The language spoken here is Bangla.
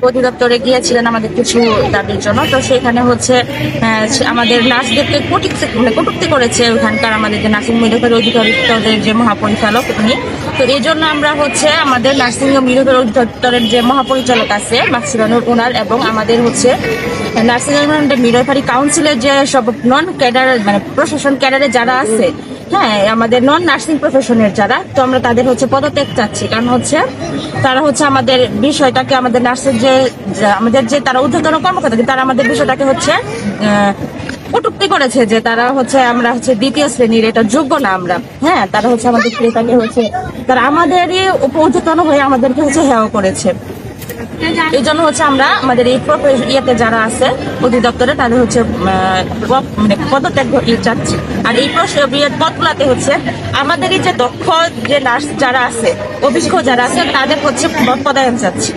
অধিদপ্তরে গিয়েছিলেন আমাদের কিছু দাবির জন্য। তো সেখানে হচ্ছে আমাদের নার্সদেরকে কটূক্তি করেছে ওখানকার আমাদের যে নার্সিং মিডওয়াইফারি অধিদপ্তরের যে মহাপরিচালক উনি। তো এই জন্য আমরা হচ্ছে আমাদের নার্সিং ও মিডওয়াইফারি অধিদপ্তরের যে মহাপরিচালক আছে মাকসুরানুর ওনার এবং আমাদের হচ্ছে নার্সিং এন্ড মিডওয়াইফারি কাউন্সিলের যে সব নন ক্যাডার মানে প্রশাসন ক্যাডারে যারা আছে, হ্যাঁ আমাদের নন নার্সিং প্রফেশনের যারা, তো আমরা তাদের হচ্ছে পদত্যাগ চাচ্ছি। কারণ হচ্ছে তারা হচ্ছে আমাদের বিষয়টাকে আমাদের নার্সের যে আমাদের যে তারা ঊর্ধ্বতন কর্মকর্তা তারা আমাদের বিষয়টাকে হচ্ছে কটূক্তি করেছে যে তারা হচ্ছে আমরা হচ্ছে দ্বিতীয় শ্রেণীর, এটা যোগ্য না আমরা। হ্যাঁ তারা হচ্ছে আমাদের এটাকে হচ্ছে তারা আমাদেরই ঊর্ধ্বতন হয়ে আমাদেরকে হচ্ছে হেয় করেছে। এই জন্য হচ্ছে আমরা আমাদের এই ইয়েতে যারা আছে অধিদপ্তরে তাদের হচ্ছে মানে পদত্যাগ চাচ্ছি। আর এই পদগুলাতে হচ্ছে আমাদের এই যে দক্ষ যে নার্স যারা আছে, অভিজ্ঞ যারা আছে তাদের হচ্ছে পদায়ন চাচ্ছি।